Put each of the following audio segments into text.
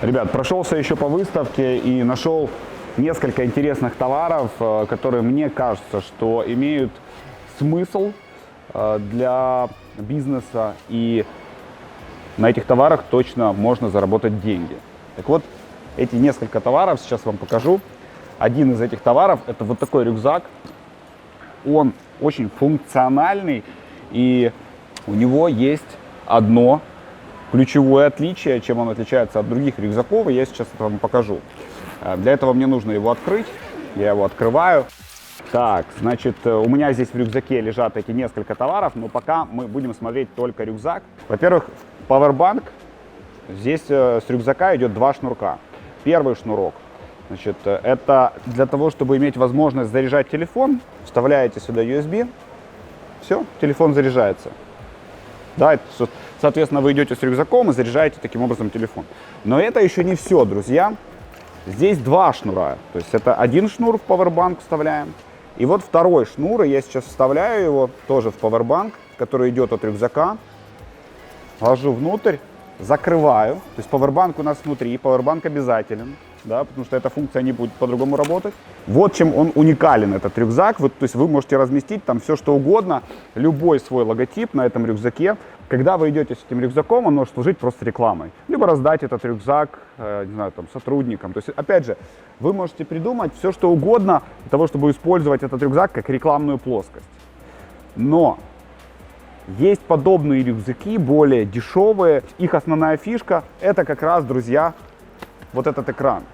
Ребят, прошелся еще по выставке и нашел несколько интересных товаров, которые, мне кажется, что имеют смысл для бизнеса, и на этих товарах точно можно заработать деньги. Так вот, эти несколько товаров сейчас вам покажу. Один из этих товаров — это вот такой рюкзак. Он очень функциональный, и у него есть одно ключевое отличие, чем он отличается от других рюкзаков, и я сейчас это вам покажу. Для этого мне нужно его открыть. Я его открываю. Так, значит, у меня здесь в рюкзаке лежат эти несколько товаров, но пока мы будем смотреть только рюкзак. Во-первых, Powerbank. Здесь с рюкзака идет два шнурка. Первый шнурок, значит, это для того, чтобы иметь возможность заряжать телефон. Вставляете сюда USB, все, телефон заряжается. Да, соответственно, вы идете с рюкзаком и заряжаете таким образом телефон. Но это еще не все, друзья. Здесь два шнура. То есть это один шнур в Powerbank вставляем. И вот второй шнур, и я сейчас вставляю его тоже в Powerbank, который идет от рюкзака. Ложу внутрь, закрываю. То есть Powerbank у нас внутри, Powerbank обязателен, да, потому что эта функция не будет по-другому работать. Вот чем он уникален, этот рюкзак. Вот, то есть вы можете разместить там все, что угодно, любой свой логотип на этом рюкзаке. Когда вы идете с этим рюкзаком, он может служить просто рекламой. Либо раздать этот рюкзак, не знаю, там, сотрудникам. То есть, опять же, вы можете придумать все, что угодно для того, чтобы использовать этот рюкзак как рекламную плоскость. Но есть подобные рюкзаки, более дешевые. Их основная фишка — это как раз, друзья, вот этот экран.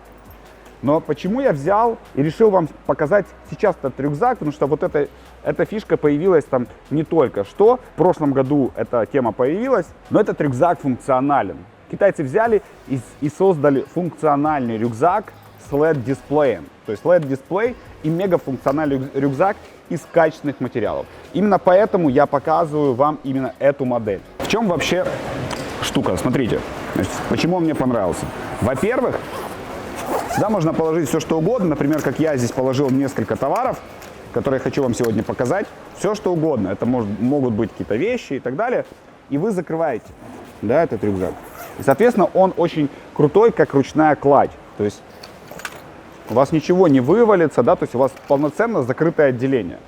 Но почему я взял и решил вам показать сейчас этот рюкзак? Потому что вот эта фишка появилась там не только что. В прошлом году эта тема появилась, но этот рюкзак функционален. Китайцы взяли и создали функциональный рюкзак с LED-дисплеем. То есть LED-дисплей и мегафункциональный рюкзак из качественных материалов. Именно поэтому я показываю вам именно эту модель. В чем вообще штука? Смотрите, значит, почему он мне понравился. Во-первых, сюда можно положить все, что угодно. Например, как я здесь положил несколько товаров, которые я хочу вам сегодня показать. Все, что угодно. Это могут быть какие-то вещи и так далее. И вы закрываете, да, этот рюкзак. И, соответственно, он очень крутой, как ручная кладь. То есть у вас ничего не вывалится, да, то есть у вас полноценно закрытое отделение.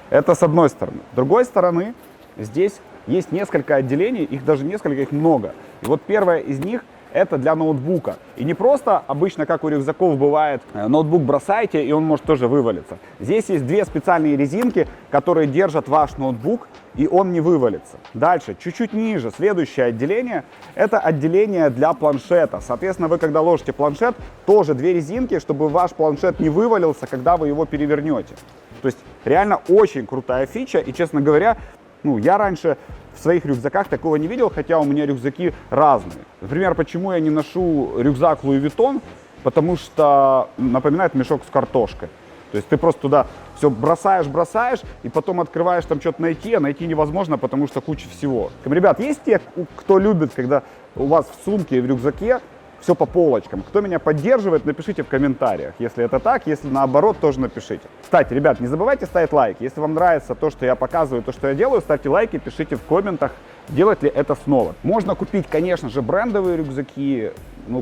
Это с одной стороны. С другой стороны, здесь есть несколько отделений, их даже несколько, их много. И вот первое из них — это для ноутбука. И не просто обычно, как у рюкзаков бывает, ноутбук бросаете, и он может тоже вывалиться. Здесь есть две специальные резинки, которые держат ваш ноутбук, и он не вывалится. Дальше, чуть-чуть ниже, следующее отделение — это отделение для планшета. Соответственно, вы, когда ложите планшет, тоже две резинки, чтобы ваш планшет не вывалился, когда вы его перевернете. То есть реально очень крутая фича, и, честно говоря, я раньше в своих рюкзаках такого не видел, хотя у меня рюкзаки разные. Например, почему я не ношу рюкзак Louis Vuitton? Потому что напоминает мешок с картошкой. То есть ты просто туда все бросаешь, и потом открываешь там что-то найти, а найти невозможно, потому что куча всего. Ребят, есть те, кто любит, когда у вас в сумке и в рюкзаке все по полочкам? Кто меня поддерживает, напишите в комментариях. Если это так, если наоборот, тоже напишите. Кстати, ребят, не забывайте ставить лайк. Если вам нравится то, что я показываю, то, что я делаю, ставьте лайки, пишите в комментах, делать ли это снова. Можно купить, конечно же, брендовые рюкзаки,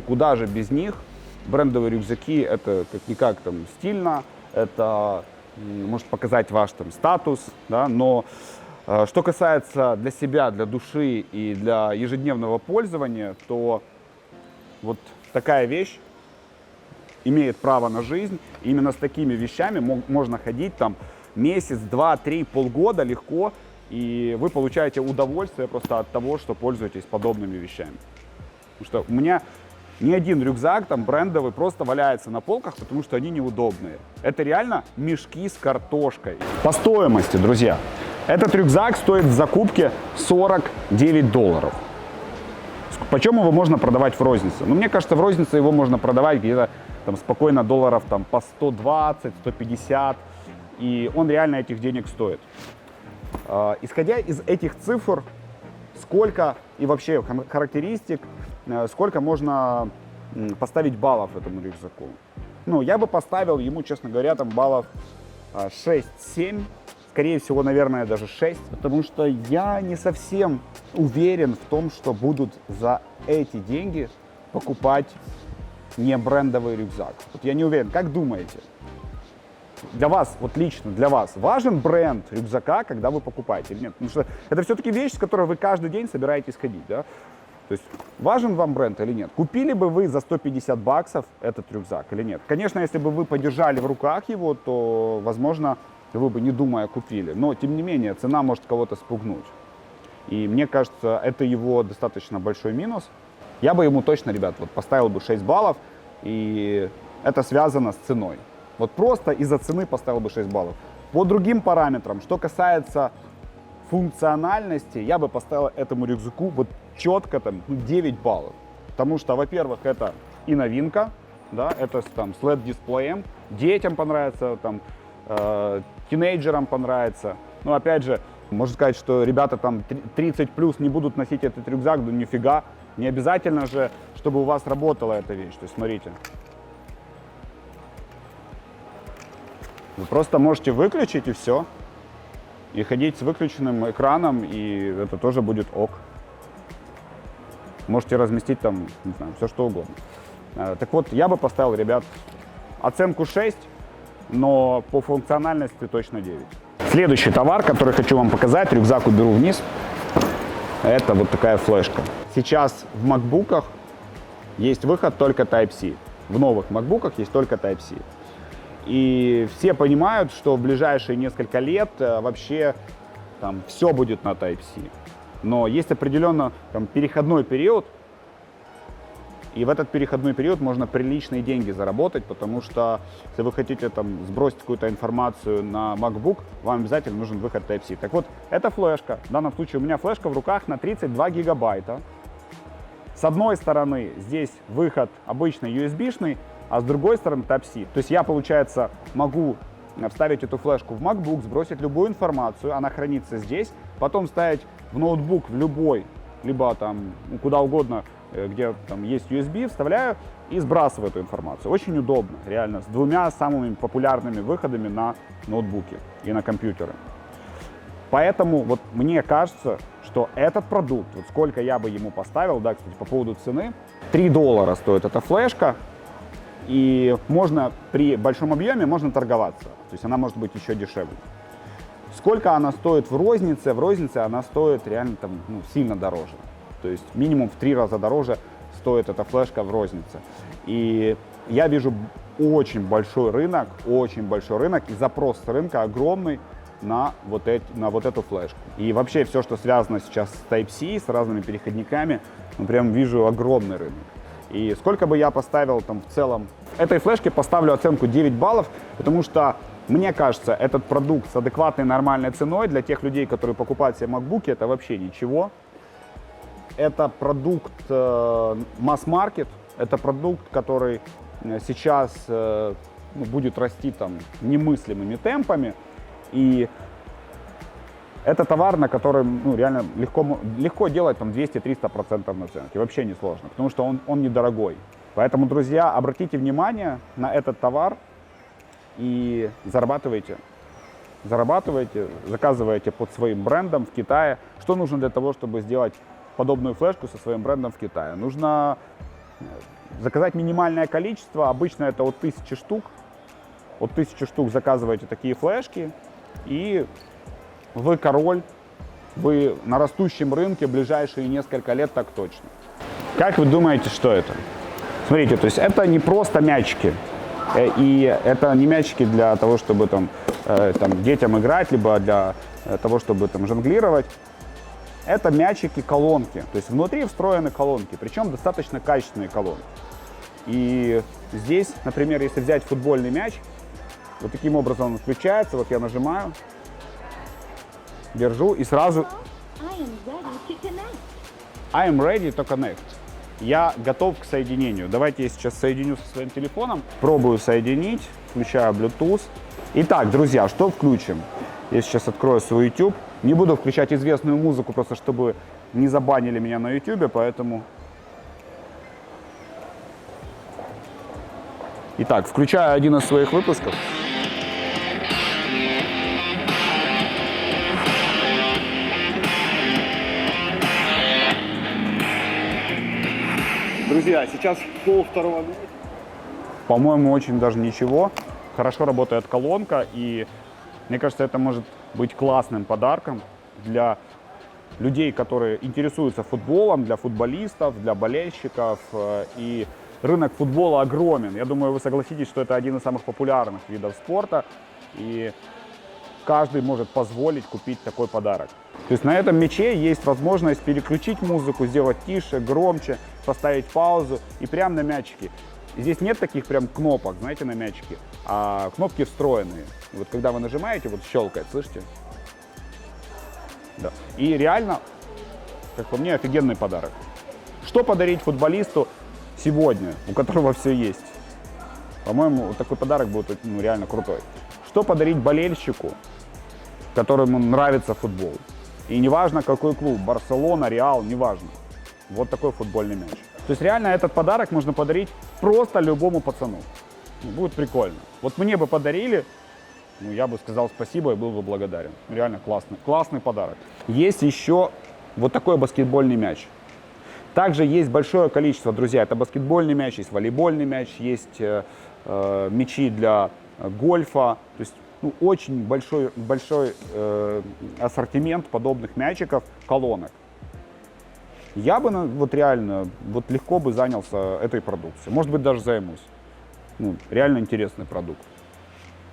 куда же без них. Брендовые рюкзаки — это как-никак там стильно, это может показать ваш там статус, да, но что касается для себя, для души и для ежедневного пользования, то вот такая вещь имеет право на жизнь. И именно с такими вещами можно ходить там месяц, два, три, полгода легко. И вы получаете удовольствие просто от того, что пользуетесь подобными вещами. Потому что у меня ни один рюкзак там брендовый просто валяется на полках, потому что они неудобные. Это реально мешки с картошкой. По стоимости, друзья, этот рюкзак стоит в закупке $49. Почем его можно продавать в рознице? Мне кажется, в рознице его можно продавать где-то там спокойно долларов там по 120, 150, и он реально этих денег стоит. Исходя из этих цифр, сколько и вообще характеристик, сколько можно поставить баллов этому рюкзаку? Я бы поставил ему, честно говоря, там баллов 6-7. Скорее всего, наверное, даже 6, потому что я не совсем уверен в том, что будут за эти деньги покупать не брендовый рюкзак? Вот я не уверен, как думаете? Для вас, вот лично для вас, важен бренд рюкзака, когда вы покупаете или нет? Потому что это все-таки вещь, с которой вы каждый день собираетесь ходить, да? То есть важен вам бренд или нет? Купили бы вы за 150 баксов этот рюкзак или нет? Конечно, если бы вы подержали в руках его, то, возможно, вы бы не думая купили. Но, тем не менее, цена может кого-то спугнуть. И мне кажется, это его достаточно большой минус. Я бы ему точно, ребят, вот поставил бы 6 баллов, и это связано с ценой. Вот просто из-за цены поставил бы 6 баллов. По другим параметрам, что касается функциональности, я бы поставил этому рюкзаку вот четко там 9 баллов. Потому что, во-первых, это и новинка, да, это там с LED-дисплеем, детям понравится, там, тинейджерам понравится. Ну, опять же, можно сказать, что ребята там 30 плюс не будут носить этот рюкзак, ну нифига. Не обязательно же, чтобы у вас работала эта вещь. То есть, смотрите. Вы просто можете выключить и все. И ходить с выключенным экраном, и это тоже будет ок. Можете разместить там, не знаю, все что угодно. Так вот, я бы поставил, ребят, оценку 6, но по функциональности точно 9. Следующий товар, который хочу вам показать, рюкзак уберу вниз, это вот такая флешка. Сейчас в макбуках есть выход только Type-C. В новых макбуках есть только Type-C. И все понимают, что в ближайшие несколько лет вообще там все будет на Type-C. Но есть определенно там переходной период, и в этот переходной период можно приличные деньги заработать, потому что если вы хотите там сбросить какую-то информацию на MacBook, вам обязательно нужен выход Type-C. Так вот, эта флешка, в данном случае у меня флешка в руках на 32 гигабайта. С одной стороны здесь выход обычный USB-шный, а с другой стороны Type-C. То есть я, получается, могу вставить эту флешку в MacBook, сбросить любую информацию, она хранится здесь, потом ставить в ноутбук в любой, либо там куда угодно, где там есть USB, вставляю и сбрасываю эту информацию. Очень удобно, реально, с двумя самыми популярными выходами на ноутбуки и на компьютеры. Поэтому вот мне кажется, что этот продукт, вот сколько я бы ему поставил, да, кстати, по поводу цены, $3 стоит эта флешка, и можно при большом объеме можно торговаться, то есть она может быть еще дешевле. Сколько она стоит в рознице? В рознице она стоит реально там, сильно дороже. То есть минимум в 3 раза дороже стоит эта флешка в рознице. И я вижу очень большой рынок, и запрос с рынка огромный на вот эту флешку. И вообще все, что связано сейчас с Type-C, с разными переходниками, прям вижу огромный рынок. И сколько бы я поставил там в целом этой флешке, поставлю оценку 9 баллов, потому что мне кажется, этот продукт с адекватной нормальной ценой для тех людей, которые покупают себе MacBook, это вообще ничего. Это продукт масс-маркет, это продукт, который сейчас будет расти там немыслимыми темпами. И это товар, на котором реально легко делать там 200-300% наценки. Вообще не сложно, потому что он недорогой. Поэтому, друзья, обратите внимание на этот товар и зарабатывайте. Зарабатывайте, заказывайте под своим брендом в Китае. Что нужно для того, чтобы сделать подобную флешку со своим брендом в Китае? Нужно заказать минимальное количество, обычно это от 1000 штук. От 1000 штук заказываете такие флешки, и вы король, вы на растущем рынке ближайшие несколько лет так точно. Как вы думаете, что это? Смотрите, то есть это не просто мячики, и это не мячики для того, чтобы там детям играть, либо для того, чтобы там жонглировать. Это мячики-колонки, то есть внутри встроены колонки, причем достаточно качественные колонки. И здесь, например, если взять футбольный мяч, вот таким образом он включается, вот я нажимаю, держу и сразу I am ready to connect. Я готов к соединению. Давайте я сейчас соединю со своим телефоном, пробую соединить, включаю Bluetooth. Итак, друзья, что включим? Я сейчас открою свой YouTube. Не буду включать известную музыку, просто чтобы не забанили меня на YouTube, поэтому... Итак, включаю один из своих выпусков. Друзья, сейчас 1:30 ночи. По-моему, очень даже ничего. Хорошо работает колонка, и мне кажется, это может быть классным подарком для людей, которые интересуются футболом, для футболистов, для болельщиков. И рынок футбола огромен. Я думаю, вы согласитесь, что это один из самых популярных видов спорта. И каждый может позволить купить такой подарок. То есть на этом мяче есть возможность переключить музыку, сделать тише, громче, поставить паузу и прямо на мячике. Здесь нет таких прям кнопок, знаете, на мячике, а кнопки встроенные. И вот когда вы нажимаете, вот щелкает, слышите? Да. И реально, как по мне, офигенный подарок. Что подарить футболисту сегодня, у которого все есть? По-моему, вот такой подарок будет реально крутой. Что подарить болельщику, которому нравится футбол? И неважно, какой клуб, Барселона, Реал, неважно. Вот такой футбольный мяч. То есть реально этот подарок можно подарить просто любому пацану. Будет прикольно. Вот мне бы подарили, я бы сказал спасибо и был бы благодарен. Реально классный подарок. Есть еще вот такой баскетбольный мяч. Также есть большое количество, друзья, это баскетбольный мяч, есть волейбольный мяч, есть мячи для гольфа. То есть очень большой ассортимент подобных мячиков, колонок. Я бы вот реально легко бы занялся этой продукцией. Может быть, даже займусь. Реально интересный продукт.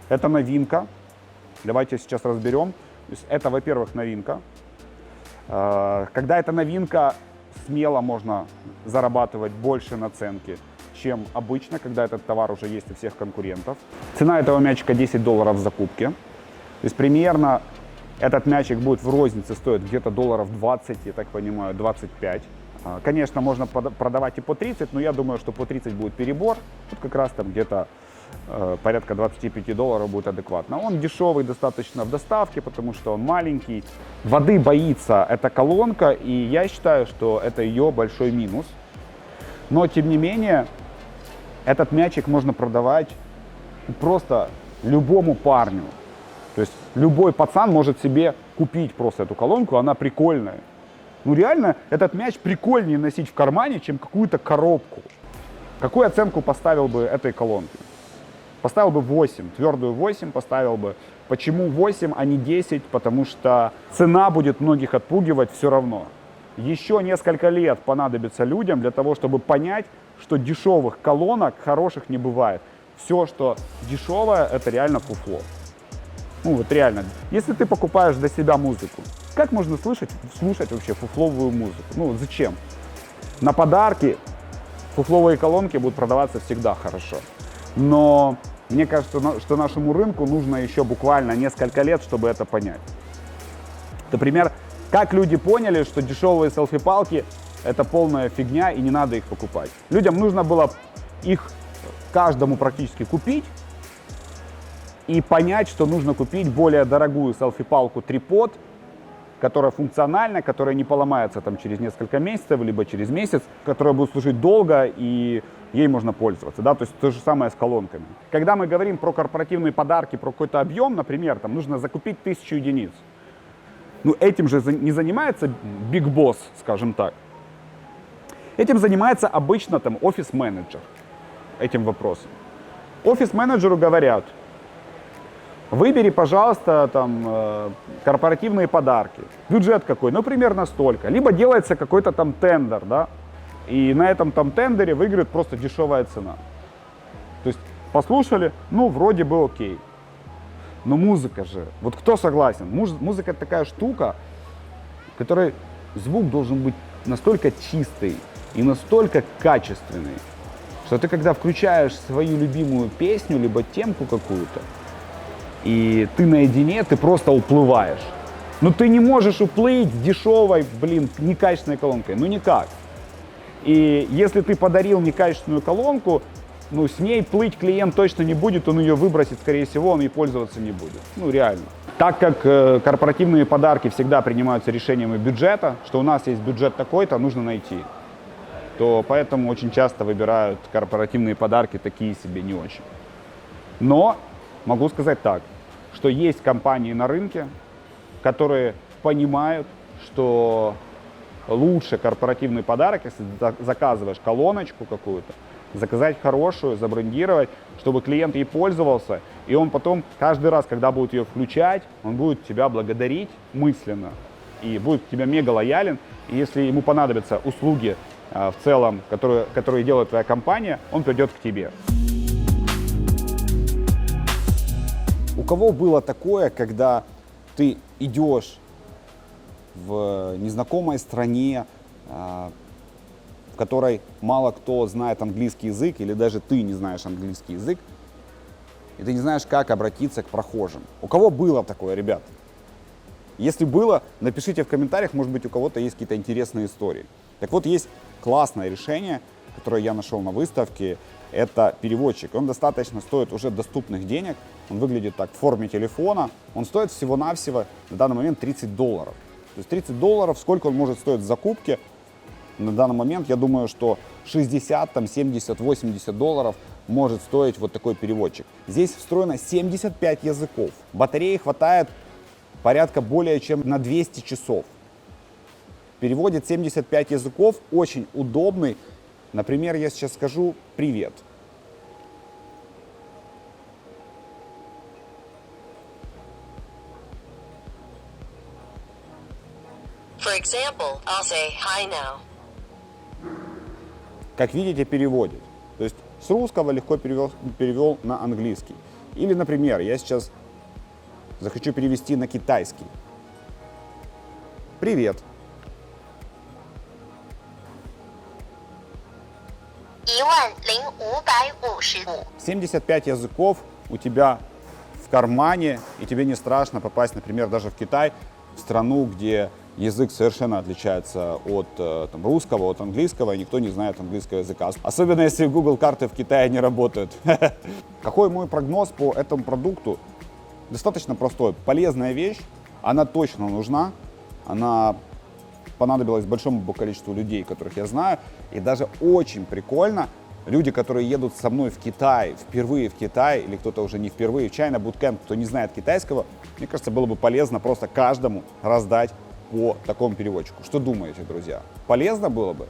Это новинка. Давайте сейчас разберем. То есть это, во-первых, новинка. Когда это новинка, смело можно зарабатывать больше наценки, чем обычно, когда этот товар уже есть у всех конкурентов. Цена этого мячика $10 в закупке. То есть примерно этот мячик будет в рознице стоить где-то $20, я так понимаю, 25. Конечно, можно продавать и по 30, но я думаю, что по 30 будет перебор. Тут как раз там где-то порядка $25 будет адекватно. Он дешевый достаточно в доставке, потому что он маленький. Воды боится эта колонка, и я считаю, что это ее большой минус. Но, тем не менее, этот мячик можно продавать просто любому парню. То есть любой пацан может себе купить просто эту колонку, она прикольная. Реально, этот мяч прикольнее носить в кармане, чем какую-то коробку. Какую оценку поставил бы этой колонке? Поставил бы 8, твердую 8 поставил бы. Почему 8, а не 10? Потому что цена будет многих отпугивать все равно. Еще несколько лет понадобится людям для того, чтобы понять, что дешевых колонок хороших не бывает. Все, что дешевое, это реально фуфло. Реально. Если ты покупаешь для себя музыку, как можно слушать вообще фуфловую музыку? Зачем? На подарки фуфловые колонки будут продаваться всегда хорошо. Но мне кажется, что нашему рынку нужно еще буквально несколько лет, чтобы это понять. Например, как люди поняли, что дешевые селфи-палки — это полная фигня и не надо их покупать. Людям нужно было их каждому практически купить и понять, что нужно купить более дорогую селфи-палку трипод, которая функциональна, которая не поломается там через несколько месяцев, либо через месяц, которая будет служить долго и ей можно пользоваться. Да? То есть то же самое с колонками. Когда мы говорим про корпоративные подарки, про какой-то объем, например, там нужно закупить 1000 единиц. Этим же не занимается Big Boss, скажем так. Этим занимается обычно там офис-менеджер, этим вопросом. Офис-менеджеру говорят: выбери, пожалуйста, там корпоративные подарки. Бюджет какой? Примерно столько. Либо делается какой-то там тендер, да, и на этом там тендере выиграет просто дешевая цена. То есть послушали, вроде бы окей. Но музыка же, вот кто согласен? Музыка — это такая штука, в которой звук должен быть настолько чистый и настолько качественный, что ты, когда включаешь свою любимую песню, либо темку какую-то, и ты наедине, ты просто уплываешь. Ты не можешь уплыть с дешевой, некачественной колонкой. Никак. И если ты подарил некачественную колонку, с ней плыть клиент точно не будет, он ее выбросит, скорее всего, он ей пользоваться не будет. Реально. Так как корпоративные подарки всегда принимаются решениями бюджета, что у нас есть бюджет такой-то, нужно найти, то поэтому очень часто выбирают корпоративные подарки такие себе не очень. Но могу сказать так, что есть компании на рынке, которые понимают, что лучше корпоративный подарок, если заказываешь колоночку какую-то, заказать хорошую, забрендировать, чтобы клиент ей пользовался, и он потом каждый раз, когда будет ее включать, он будет тебя благодарить мысленно и будет к тебе мега лоялен. И если ему понадобятся услуги в целом, которые делает твоя компания, он придет к тебе. У кого было такое, когда ты идешь в незнакомой стране, в которой мало кто знает английский язык, или даже ты не знаешь английский язык, и ты не знаешь, как обратиться к прохожим? У кого было такое, ребят? Если было, напишите в комментариях, может быть, у кого-то есть какие-то интересные истории. Так вот, есть классное решение, которое я нашел на выставке. Это переводчик. Он достаточно стоит уже доступных денег. Он выглядит так в форме телефона. Он стоит всего-навсего на данный момент $30. То есть $30, сколько он может стоить в закупке? На данный момент, я думаю, что 60, там, 70, 80 долларов может стоить вот такой переводчик. Здесь встроено 75 языков. Батареи хватает порядка более чем на 200 часов. Переводит 75 языков, очень удобный. Например, я сейчас скажу «привет». For example, I'll say hi now. Как видите, переводит. То есть с русского легко перевел на английский. Или, например, я сейчас захочу перевести на китайский. Привет. 10555. 75 языков у тебя в кармане, и тебе не страшно попасть, например, даже в Китай, в страну, где язык совершенно отличается от там, русского, от английского, и никто не знает английского языка. Особенно если Google карты в Китае не работают. Какой мой прогноз по этому продукту? Достаточно простой. Полезная вещь, она точно нужна, она понадобилась большому количеству людей, которых я знаю, и даже очень прикольно, люди, которые едут со мной в Китай, впервые в Китай, или кто-то уже не впервые в China Bootcamp, кто не знает китайского, мне кажется, было бы полезно просто каждому раздать по такому переводчику. Что думаете, друзья? Полезно было бы?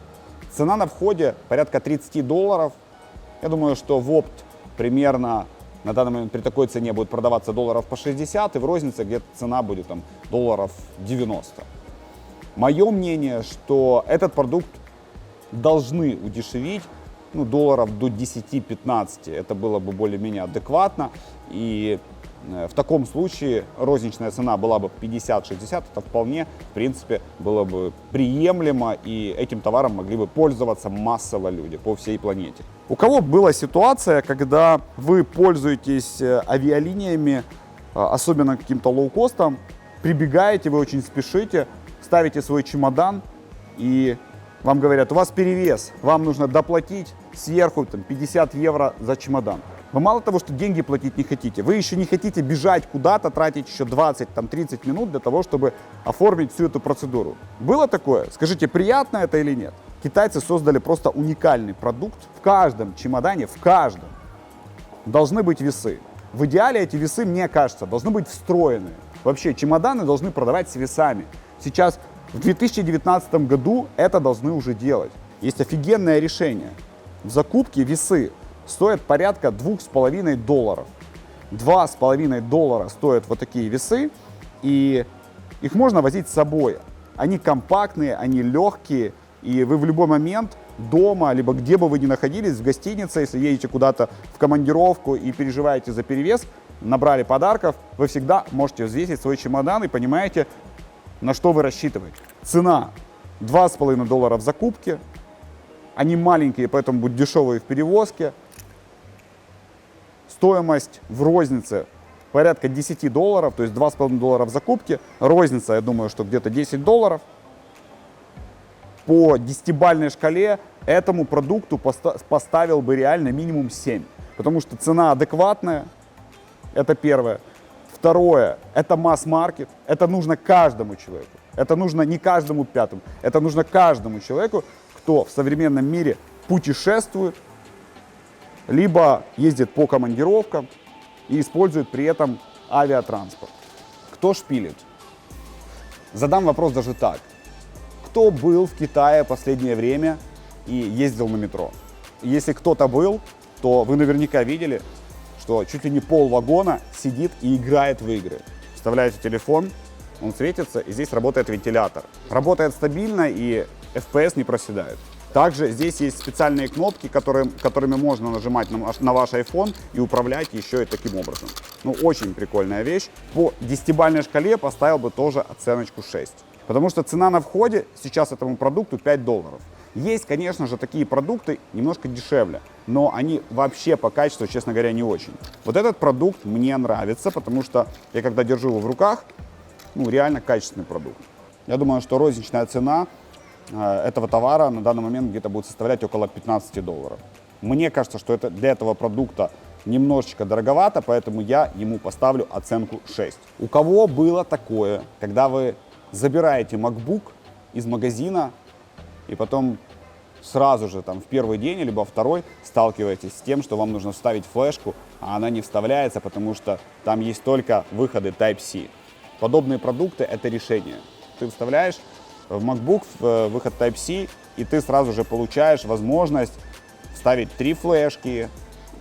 Цена на входе порядка $30. Я думаю, что в опт примерно на данный момент при такой цене будет продаваться долларов по 60, и в рознице где-то цена будет там долларов 90. Мое мнение, что этот продукт должны удешевить, ну, долларов до 10-15. Это было бы более-менее адекватно. И в таком случае розничная цена была бы 50-60. Это вполне, в принципе, было бы приемлемо. И этим товаром могли бы пользоваться массово люди по всей планете. У кого была ситуация, когда вы пользуетесь авиалиниями, особенно каким-то лоукостом, прибегаете, вы очень спешите, ставите свой чемодан и вам говорят, у вас перевес, вам нужно доплатить сверху там, 50 евро за чемодан. Вы мало того, что деньги платить не хотите, вы еще не хотите бежать куда-то, тратить еще 20-30 минут для того, чтобы оформить всю эту процедуру. Было такое? Скажите, приятно это или нет? Китайцы создали просто уникальный продукт. В каждом чемодане, в каждом, должны быть весы. В идеале эти весы, мне кажется, должны быть встроенные. Вообще, чемоданы должны продавать с весами. Сейчас, в 2019 году, это должны уже делать. Есть офигенное решение. В закупке весы стоят порядка $2,5. $2,5 стоят вот такие весы, и их можно возить с собой. Они компактные, они легкие, и вы в любой момент дома, либо где бы вы ни находились, в гостинице, если едете куда-то в командировку и переживаете за перевес, набрали подарков, вы всегда можете взвесить свой чемодан и понимаете, на что вы рассчитываете. Цена $2,5 в закупке, они маленькие, поэтому будут дешевые в перевозке. Стоимость в рознице порядка $10, то есть $2,5 в закупке. Розница, я думаю, что где-то $10. По 10-бальной шкале этому продукту поставил бы реально минимум 7. Потому что цена адекватная, это первое. Второе, это масс-маркет, это нужно каждому человеку. Это нужно не каждому пятому, это нужно каждому человеку, кто в современном мире путешествует, либо ездит по командировкам и использует при этом авиатранспорт. Кто шпилит? Задам вопрос даже так. Кто был в Китае последнее время и ездил на метро? если кто-то был, то вы наверняка видели, что чуть ли не пол вагона сидит и играет в игры. Вставляете телефон, он светится, и здесь работает вентилятор. Работает стабильно, и FPS не проседает. Также здесь есть специальные кнопки, которыми можно нажимать на ваш iPhone и управлять еще и таким образом. Ну, очень прикольная вещь. По 10-бальной шкале поставил бы тоже оценочку 6. Потому что цена на входе сейчас этому продукту $5. Есть, конечно же, такие продукты немножко дешевле, но они вообще по качеству, честно говоря, не очень. Вот этот продукт мне нравится, потому что я когда держу его в руках, ну, реально качественный продукт. Я думаю, что розничная цена этого товара на данный момент где-то будет составлять около $15. Мне кажется, что это для этого продукта немножечко дороговато, поэтому я ему поставлю оценку 6. У кого было такое, когда вы забираете MacBook из магазина и потом сразу же там в первый день либо второй сталкиваетесь с тем, что вам нужно вставить флешку, а она не вставляется, потому что там есть только выходы Type-C. Подобные продукты — это решение. Ты вставляешь в MacBook выход Type-C, и ты сразу же получаешь возможность вставить 3 флешки,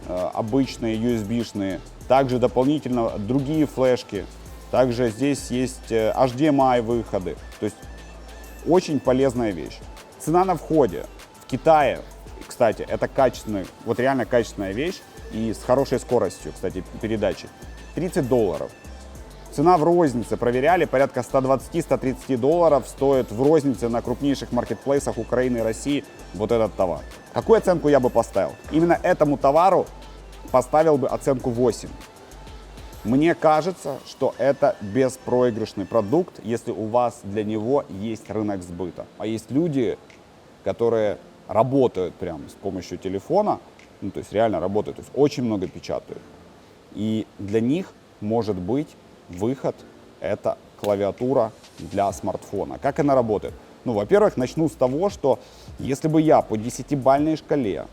обычные USB-шные, также дополнительно другие флешки. Также здесь есть HDMI выходы. То есть очень полезная вещь. Цена на входе в Китае, кстати, это качественная, вот реально качественная вещь и с хорошей скоростью, кстати, передачи. $30. Цена в рознице, проверяли, порядка $120-130 стоит в рознице на крупнейших маркетплейсах Украины и России вот этот товар. Какую оценку я бы поставил? Именно этому товару поставил бы оценку 8. Мне кажется, что это беспроигрышный продукт, если у вас для него есть рынок сбыта. А есть люди, которые работают прямо с помощью телефона, ну, то есть реально работают, то есть очень много печатают. И для них может быть выход — это клавиатура для смартфона. Как она работает? Ну, во-первых, начну с того, что если бы я по 10-бальной шкале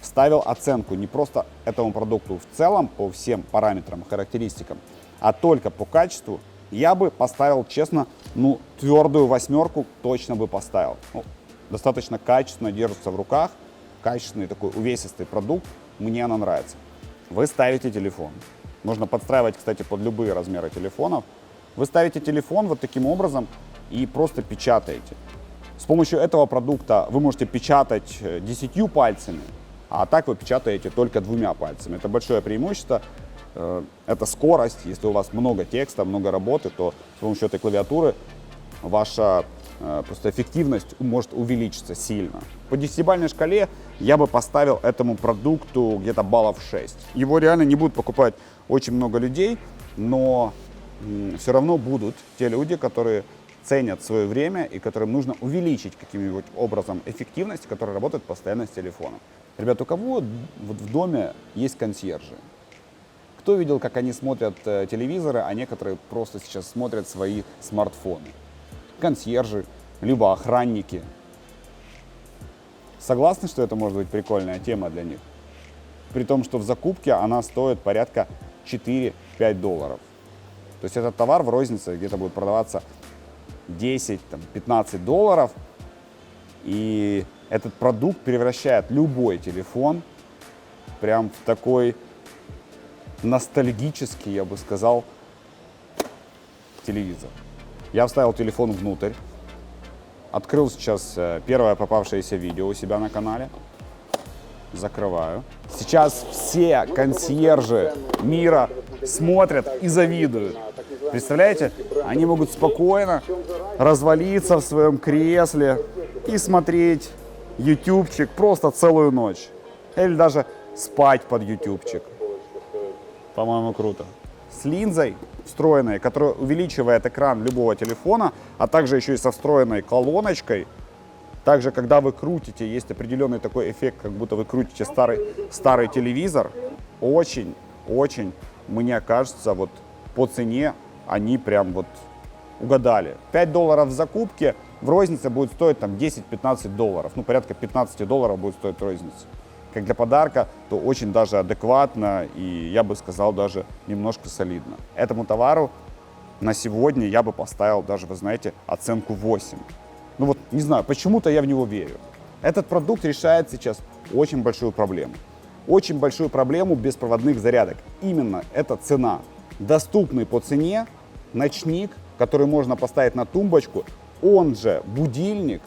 ставил оценку не просто этому продукту в целом по всем параметрам, характеристикам, а только по качеству, я бы поставил, честно, ну, твердую 8 точно бы поставил. Ну, достаточно качественно держится в руках, качественный такой увесистый продукт, мне она нравится. Вы ставите телефон. Можно подстраивать, кстати, под любые размеры телефонов. Вы ставите телефон вот таким образом и просто печатаете. С помощью этого продукта вы можете печатать 10 пальцами, а так вы печатаете только 2 пальцами. Это большое преимущество. Это скорость. Если у вас много текста, много работы, то с помощью этой клавиатуры ваша просто эффективность может увеличиться сильно. По 10-бальной шкале я бы поставил этому продукту где-то баллов 6. Его реально не будут покупать очень много людей, но все равно будут те люди, которые ценят свое время и которым нужно увеличить каким-нибудь образом эффективность, которые работают постоянно с телефоном. Ребята, у кого вот в доме есть консьержи? Кто видел, как они смотрят телевизоры, а некоторые просто сейчас смотрят свои смартфоны? Консьержи, либо охранники. Согласны, что это может быть прикольная тема для них? При том, что в закупке она стоит порядка $4-5. То есть этот товар в рознице где-то будет продаваться $10-15. И этот продукт превращает любой телефон прям в такой ностальгический, я бы сказал, телевизор. Я вставил телефон внутрь, открыл сейчас первое попавшееся видео у себя на канале, закрываю. Сейчас все консьержи мира смотрят и завидуют. Представляете, они могут спокойно развалиться в своем кресле и смотреть ютубчик просто целую ночь. Или даже спать под ютубчик. По-моему, круто. С линзой встроенной, которая увеличивает экран любого телефона, а также еще и со встроенной колоночкой. Также, когда вы крутите, есть определенный такой эффект, как будто вы крутите старый телевизор. Очень, мне кажется, вот по цене они прям вот угадали. $5 в закупке, в рознице будет стоить там $10-15. Ну, порядка $15 будет стоить в рознице. Как для подарка, то очень даже адекватно и, я бы сказал, даже немножко солидно. Этому товару на сегодня я бы поставил даже, вы знаете, оценку 8. Ну вот, не знаю, почему-то я в него верю. Этот продукт решает сейчас очень большую проблему. Очень большую проблему беспроводных зарядок. Именно это цена. Доступный по цене ночник, который можно поставить на тумбочку, он же будильник.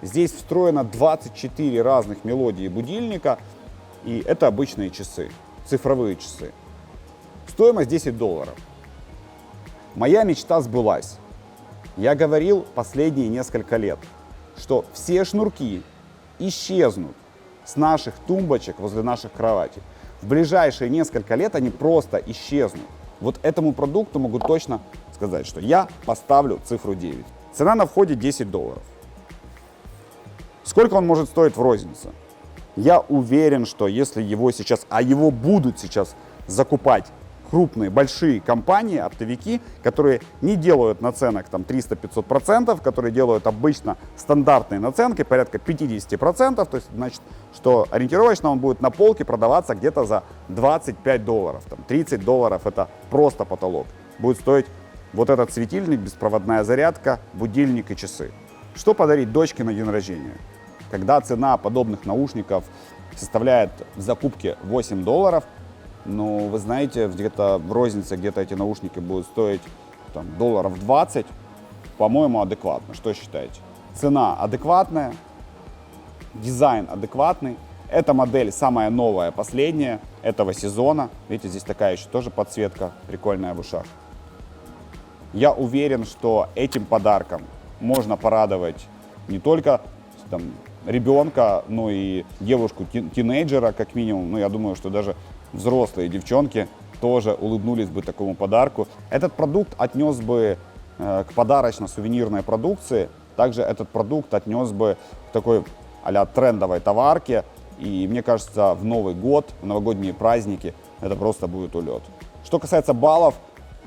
Здесь встроено 24 разных мелодии будильника, и это обычные часы, цифровые часы. Стоимость $10. Моя мечта сбылась. Я говорил последние несколько лет, что все шнурки исчезнут с наших тумбочек возле наших кроватей. В ближайшие несколько лет они просто исчезнут. Вот этому продукту могу точно сказать, что я поставлю цифру 9. Цена на входе $10. Сколько он может стоить в рознице? Я уверен, что если его сейчас, а его будут сейчас закупать крупные, большие компании, оптовики, которые не делают наценок там 300-500%, которые делают обычно стандартные наценки, порядка 50%, то есть значит, что ориентировочно он будет на полке продаваться где-то за $25, там, $30 это просто потолок. Будет стоить вот этот светильник, беспроводная зарядка, будильник и часы. Что подарить дочке на день рождения? Когда цена подобных наушников составляет в закупке $8, ну, вы знаете, где-то в рознице, где-то эти наушники будут стоить там, $20, по-моему, адекватно. Что считаете? Цена адекватная, дизайн адекватный. Эта модель самая новая, последняя этого сезона. Видите, здесь такая еще тоже подсветка прикольная в ушах. Я уверен, что этим подарком можно порадовать не только там, ребенка, но и девушку, тинейджера как минимум. Ну, я думаю, что даже взрослые девчонки тоже улыбнулись бы такому подарку. Этот продукт отнес бы к подарочно-сувенирной продукции. Также этот продукт отнес бы к такой а-ля трендовой товарке. И мне кажется, в Новый год, в новогодние праздники это просто будет улет. Что касается баллов,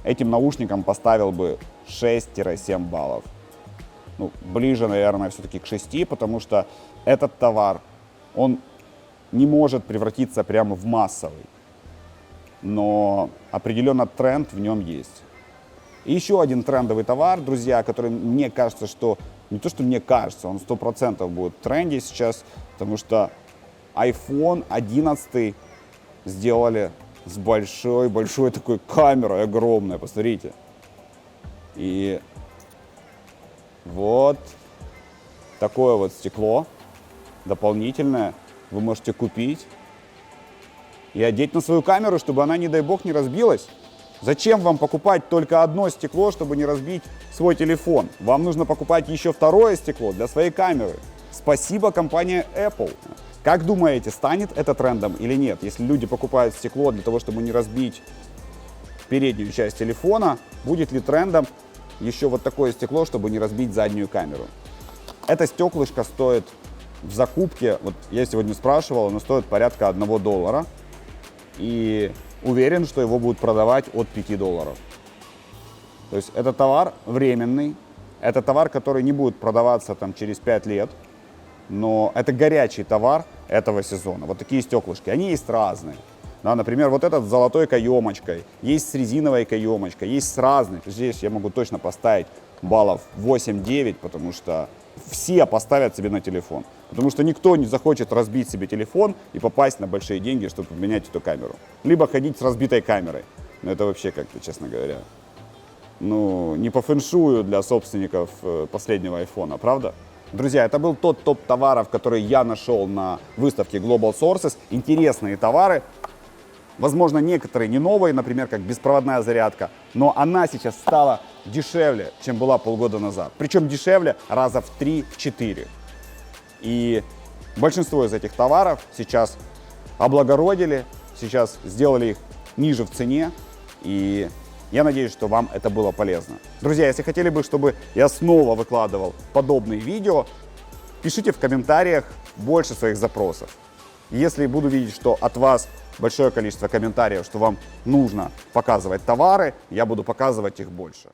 этим наушникам поставил бы 6-7 баллов. Ну, ближе, наверное, все-таки к 6, потому что этот товар, он не может превратиться прямо в массовый. Но определенно тренд в нем есть. И еще один трендовый товар, друзья, который мне кажется, что, не то что мне кажется, он 100% будет в тренде сейчас, потому что iPhone 11 сделали с большой такой камерой огромной, посмотрите. И вот такое вот стекло дополнительное вы можете купить и одеть на свою камеру, чтобы она, не дай бог, не разбилась. Зачем вам покупать только одно стекло, чтобы не разбить свой телефон? Вам нужно покупать еще второе стекло для своей камеры. Спасибо, компания Apple. Как думаете, станет это трендом или нет? Если люди покупают стекло для того, чтобы не разбить переднюю часть телефона, будет ли трендом еще вот такое стекло, чтобы не разбить заднюю камеру? Это стеклышко стоит в закупке, вот я сегодня спрашивал, оно стоит порядка $1. И уверен, что его будут продавать от $5. То есть это товар временный, это товар, который не будет продаваться там, через 5 лет, но это горячий товар этого сезона. Вот такие стеклышки, они есть разные. Да, например, вот этот с золотой каемочкой, есть с резиновой каемочкой, есть с разной. Здесь я могу точно поставить баллов 8-9, потому что все поставят себе на телефон. Потому что никто не захочет разбить себе телефон и попасть на большие деньги, чтобы поменять эту камеру. Либо ходить с разбитой камерой. Но это вообще как-то, честно говоря, ну, не по фэншую для собственников последнего айфона, правда? Друзья, это был тот топ товаров, которые я нашел на выставке Global Sources. Интересные товары. Возможно, некоторые не новые, например, как беспроводная зарядка, но она сейчас стала дешевле, чем была полгода назад. Причем дешевле раза в 3-4. И большинство из этих товаров сейчас облагородили, сейчас сделали их ниже в цене. И я надеюсь, что вам это было полезно. Друзья, если хотели бы, чтобы я снова выкладывал подобные видео, пишите в комментариях больше своих запросов. Если буду видеть, что от вас большое количество комментариев, что вам нужно показывать товары, я буду показывать их больше.